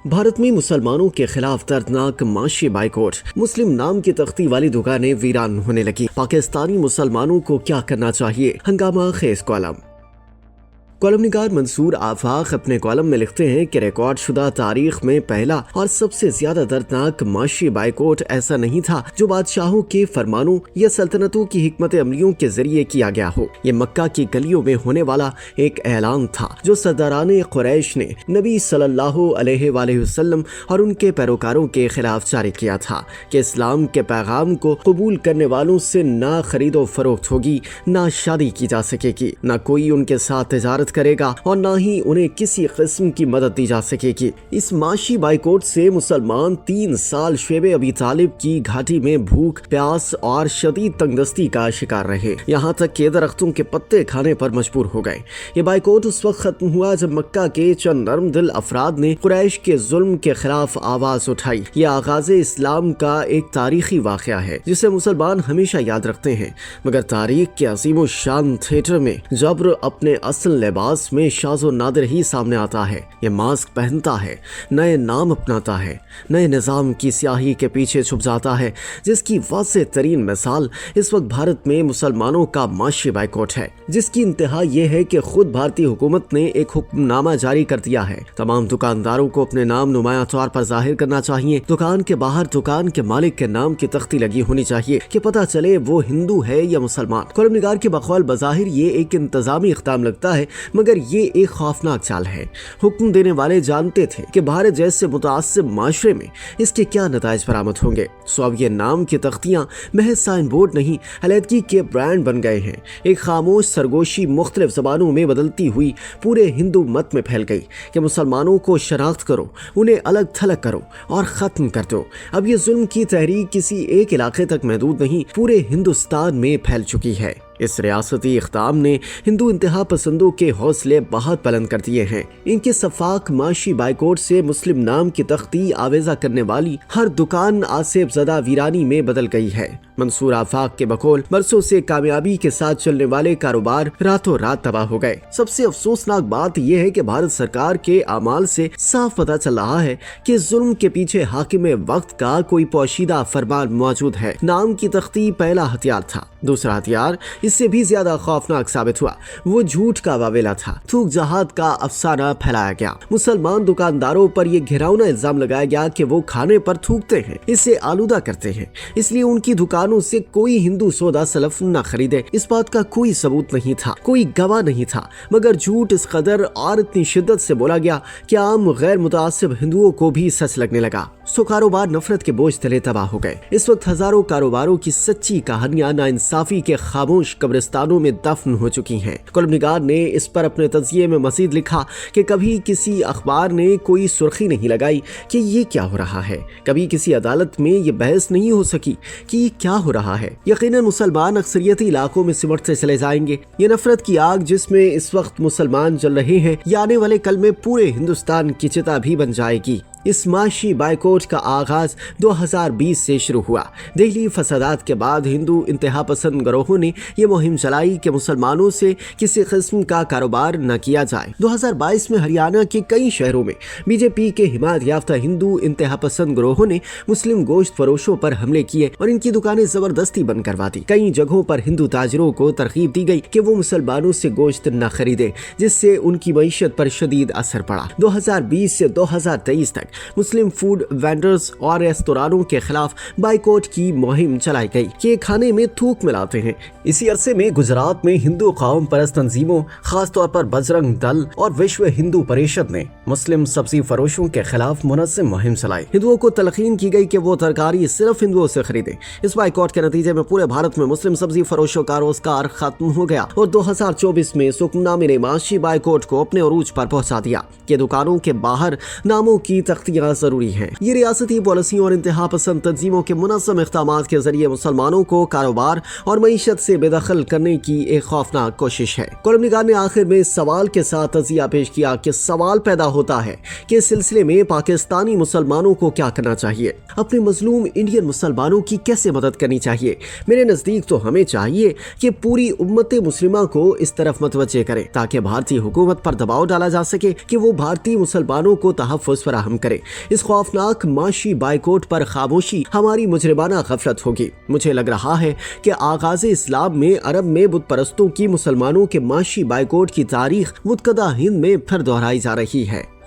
भारत में मुसलमानों के खिलाफ दर्दनाक माशी बाइकआउट, मुस्लिम नाम की तख्ती वाली दुकानें वीरान होने लगी। पाकिस्तानी मुसलमानों को क्या करना चाहिए? हंगामा खेज कॉलम निगार मंसूर आफाक अपने कॉलम में लिखते हैं कि रिकॉर्ड शुदा तारीख में पहला और सबसे ज्यादा दर्दनाक माशी बाइकआउट ऐसा नहीं था जो बादशाहों के फरमानों या सल्तनतों की हिकमत अमलियों के जरिए किया गया हो। ये मक्का की गलियों में होने वाला एक ऐलान था जो सरदाराने कुरैश ने नबी सल्लल्लाहु अलैहि वसल्लम और उनके पैरोकारों के खिलाफ जारी किया था कि इस्लाम के पैगाम को कबूल करने वालों से ना खरीदो फरोख्त होगी, ना शादी की जा सकेगी, ना कोई उनके साथ तिजारत करेगा और ना ही उन्हें किसी किस्म की मदद दी जा सकेगी। इस माशी बाइकआउट से मुसलमान 3 साल शेबे अबी तालिब की घाटी में भूख, प्यास और शदीद तंगदस्ती का शिकार रहे, यहाँ तक कि दरख्तों के पत्ते खाने पर मजबूर हो गए। ये बाइकआउट उस वक्त खत्म हुआ जब मक्का के चंद नरम दिल अफराद ने कुरैश के जुल्म के खिलाफ आवाज उठाई। ये आगाज इस्लाम का एक तारीखी वाकया है जिसे मुसलमान हमेशा याद रखते हैं, मगर तारीख के अजीम शान थिएटर में जब्र अपने असल लिबास में शाज़ो नादिर ही सामने आता है। ये मास्क पहनता है, नए नाम अपनाता है, नए निज़ाम की स्याही के पीछे छुप जाता है, जिसकी वाज़ेह तरीन मिसाल इस वक्त भारत में मुसलमानों का माशी बाइकआउट है, जिसकी इंतहा यह है कि खुद भारतीय हुकूमत ने एक हुक्मनामा जारी कर दिया है। तमाम दुकानदारों को अपने नाम नुमाया तौर पर जाहिर करना चाहिए। दुकान के बाहर दुकान के मालिक के नाम की तख्ती लगी होनी चाहिए कि पता चले वो हिंदू है या मुसलमान। कॉलम निगार के बकौल बज़ाहिर ये एक इंतजामी इक़दाम लगता है, मगर ये एक खौफनाक चाल है। हुक्म देने वाले जानते थे कि भारत जैसे मुतासिब माशरे में इसके क्या नताइज बरामद होंगे। सो अब ये नाम की तख्तियां महज साइन बोर्ड नहीं, अलहदगी के ब्रांड बन गए हैं। एक खामोश सरगोशी मुख्तलिफ ज़बानों में बदलती हुई पूरे हिंदू मत में फैल गई कि मुसलमानों को शनाख्त करो, उन्हें अलग थलग करो और ख़त्म कर दो। अब ये जुल्म की तहरीक किसी एक इलाके तक महदूद नहीं, पूरे हिंदुस्तान में फैल चुकी है। इस रियासती इक़दाम ने हिंदू इंतहा पसंदों के हौसले बहुत बुलंद कर दिए हैं। इनके सफाक माशी बाइकआउट से मुस्लिम नाम की तख्ती आवेजा करने वाली हर दुकान आसेब ज़दा वीरानी में बदल गई है। मंसूर आफाक के बकौल बरसों से कामयाबी के साथ चलने वाले कारोबार रातों रात तबाह हो गए। सबसे अफसोसनाक बात यह है कि भारत सरकार के अमाल से साफ पता चल रहा है कि जुल्म के पीछे हाकिम वक्त का कोई पोशीदा फरमान मौजूद है। नाम की तख्ती पहला हथियार था, दूसरा हथियार इससे भी ज्यादा खौफनाक साबित हुआ। वो झूठ का वावेला था। थूक जहाद का अफसाना फैलाया गया। मुसलमान दुकानदारों पर यह घिनौना इल्जाम लगाया गया कि वो खाने पर थूकते हैं, इससे आलूदा करते हैं, इसलिए उनकी दुकानों से कोई हिंदू सौदा सलफ न खरीदे। इस बात का कोई सबूत नहीं था, कोई गवाह नहीं था, मगर झूठ इस कदर और इतनी शिद्दत से बोला गया कि आम गैर मुतासिब हिंदुओं को भी सच लगने लगा। सो कारोबार नफरत के बोझ तले तबाह हो गए। इस वक्त हजारों कारोबारों की सच्ची कहानियां नाइंसाफी के खामोश कब्रिस्तानों में दफन हो चुकी हैं। कॉलम निगार ने इस पर अपने तज़किये में मज़ीद लिखा कि कभी किसी अखबार ने कोई सुर्खी नहीं लगाई कि ये क्या हो रहा है, कभी किसी अदालत में ये बहस नहीं हो सकी कि ये क्या हो रहा है। यकीनन मुसलमान अक्सरियती इलाकों में सिमटते चले जाएंगे। ये नफरत की आग जिसमें इस वक्त मुसलमान जल रहे हैं, ये आने वाले कल में पूरे हिंदुस्तान की चिता भी बन जाएगी। इस माशी बाइकआउट का आगाज 2020 से शुरू हुआ। दिल्ली फसादात के बाद हिंदू इंतहा पसंद गिरोहों ने यह मुहिम चलाई कि मुसलमानों से किसी किस्म का कारोबार न किया जाए। 2022 में हरियाणा के कई शहरों में बीजेपी के हिमायत याफ्ता हिंदू इंतहा पसंद गिरोहों ने मुस्लिम गोश्त फरोशों पर हमले किए और इनकी दुकानें जबरदस्ती बंद करवा दी। कई जगहों पर हिंदू ताजरों को तरकीब दी गई कि वो मुसलमानों से गोश्त न खरीदे, जिससे उनकी मईशत पर शदीद असर पड़ा। 2020 से 2023 तक मुस्लिम फूड वेंडर्स और रेस्तोरानों के खिलाफ बाइकआउट की मुहिम चलाई गई कि खाने में थूक मिलाते हैं। इसी अरसे में गुजरात में हिंदू कौम परस्त तंजीमों, खासतौर पर बजरंग दल और विश्व हिंदू परिषद ने मुस्लिम सब्जी फरोशों के खिलाफ मुनज़्ज़म मुहिम चलाई। हिंदुओं को तलकीन की गई कि वो तरकारी सिर्फ हिंदुओं से खरीदें। इस बाइकआउट के नतीजे में पूरे भारत में मुस्लिम सब्जी फरोशों का रोजगार खत्म हो गया और 2024 में इस हुक्मनामे ने माशी बाइकआउट को अपने अरूज पर पहुंचा दिया कि दुकानों के बाहर नामों की तख्तियां जरूरी हैं। ये रियासती पॉलिसियों और इंतहा पसंद तंजीमों के मुनज़्ज़म इक़दामात के जरिए मुसलमानों को कारोबार और मईशत से बेदखल करने की एक खौफनाक कोशिश है। कॉलम निगार ने आखिर में इस सवाल के साथ तज़किया पेश किया कि सवाल पैदा होता है कि इस सिलसिले में पाकिस्तानी मुसलमानों को क्या करना चाहिए, अपने मजलूम इंडियन मुसलमानों की कैसे मदद करनी चाहिए। मेरे नज़दीक तो हमें चाहिए कि पूरी उम्मत मुस्लिमा को इस तरफ मतवज्जे करे ताकि भारतीय हुकूमत पर दबाव डाला जा सके कि वो भारतीय मुसलमानों को तहफ़्फ़ुज़ फराहम करे। کریں۔ اس خوفناک معاشی بائیکاٹ پر خاموشی ہماری مجرمانہ غفلت ہوگی۔ مجھے لگ رہا ہے کہ آغاز اسلام میں عرب میں بت پرستوں کی مسلمانوں کے معاشی بائیکاٹ کی تاریخ متکدہ ہند میں پھر دہرائی جا رہی ہے۔